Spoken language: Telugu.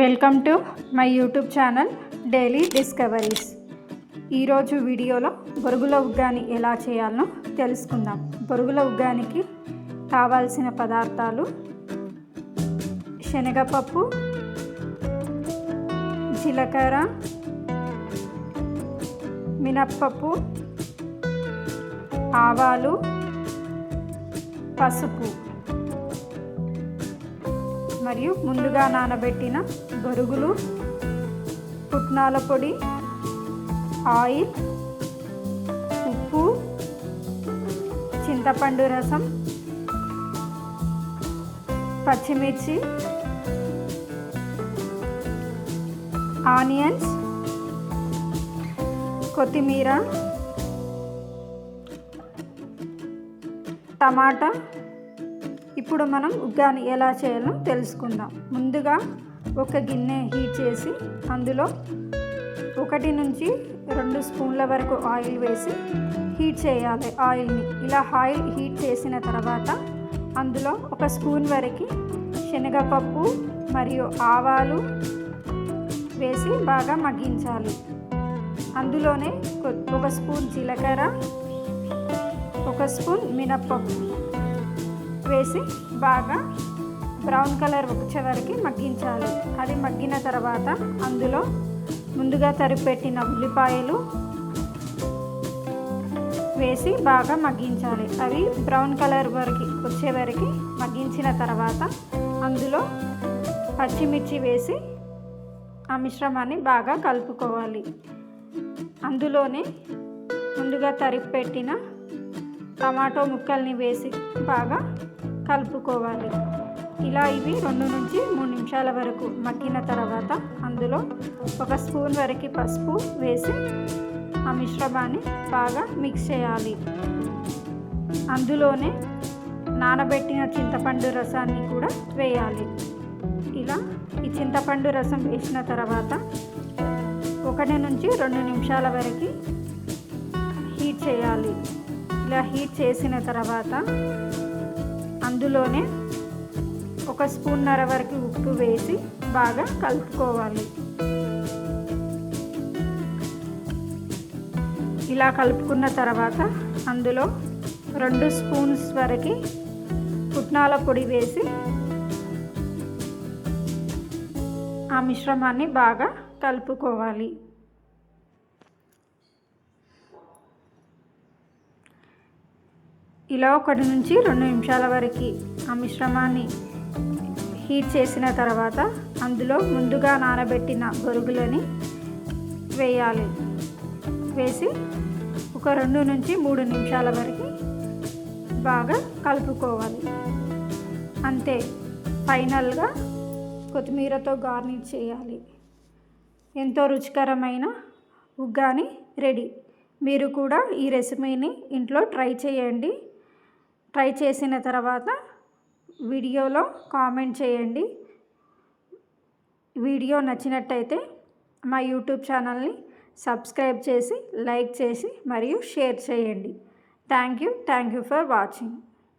Welcome to my YouTube channel daily discoveries. ఈరోజు వీడియోలో బొరుగుల ఉగ్గాని ఎలా చేయాలనో తెలుసుకుందాం. బొరుగుల ఉగ్గానికి కావాల్సిన పదార్థాలు: శనగపప్పు, జీలకర్ర, మినప్పప్పు, ఆవాలు, పసుపు మరియు ముందుగా నానబెట్టిన బొరుగులు, పుట్నాల పొడి, ఆయిల్, ఉప్పు, చింతపండు రసం, పచ్చిమిర్చి, ఆనియన్స్, కొత్తిమీర, టమాటా. ఇప్పుడు మనం ఉగ్గాని ఎలా చేయాలో తెలుసుకుందాం. ముందుగా ఒక గిన్నె హీట్ చేసి అందులో 1 నుంచి 2 స్పూన్ల వరకు ఆయిల్ వేసి హీట్ చేయాలి. ఆయిల్ని ఇలా ఆయిల్ హీట్ చేసిన తర్వాత అందులో 1 స్పూన్ వరకు శనగపప్పు మరియు ఆవాలు వేసి బాగా మగ్గించాలి. అందులోనే 1 స్పూన్ జీలకర్ర, 1 స్పూన్ మినప్పప్పు వేసి బాగా బ్రౌన్ కలర్ వచ్చే వరకు మగ్గించాలి. అది మగ్గిన తర్వాత అందులో ముందుగా తరిపెట్టిన ఉల్లిపాయలు వేసి బాగా మగ్గించాలి. అవి బ్రౌన్ కలర్ వచ్చే వరకు మగ్గించిన తర్వాత అందులో పచ్చిమిర్చి వేసి ఆ మిశ్రమాన్ని బాగా కలుపుకోవాలి. అందులోనే ముందుగా తరిపెట్టిన టమాటో ముక్కల్ని వేసి బాగా కలుపుకోవాలి. ఇలా ఇవి 2 నుంచి 3 నిమిషాల వరకు మగ్గిన తర్వాత అందులో 1 స్పూన్ వరకు పసుపు వేసి ఆ మిశ్రమాన్ని బాగా మిక్స్ చేయాలి. అందులోనే నానబెట్టిన చింతపండు రసాన్ని కూడా వేయాలి. ఇలా ఈ చింతపండు రసం వేసిన తర్వాత 1 నుంచి 2 నిమిషాల వరకు హీట్ చేయాలి. ఇలా హీట్ చేసిన తర్వాత అందులోనే 1 స్పూన్నర వరకు ఉప్పు వేసి బాగా కలుపుకోవాలి. ఇలా కలుపుకున్న తర్వాత అందులో 2 స్పూన్స్ వరకు పుట్నాల పొడి వేసి ఆ మిశ్రమాన్ని బాగా కలుపుకోవాలి. ఇలా 1 నుంచి 2 నిమిషాల వరకు ఆ మిశ్రమాన్ని హీట్ చేసిన తర్వాత అందులో ముందుగా నానబెట్టిన బొరుగులని వేయాలి. వేసి 2 నుంచి 3 నిమిషాల వరకు బాగా కలుపుకోవాలి. అంతే, ఫైనల్గా కొత్తిమీరతో గార్నిష్ చేయాలి. ఎంతో రుచికరమైన ఉగ్గాని రెడీ. మీరు కూడా ఈ రెసిపీని ఇంట్లో ట్రై చేయండి. ట్రై చేసిన తర్వాత వీడియోలో కామెంట్ చేయండి. వీడియో నచ్చినట్టయితే మా యూట్యూబ్ ఛానల్ని సబ్స్క్రైబ్ చేసి, లైక్ చేసి మరియు షేర్ చేయండి. Thank you for watching.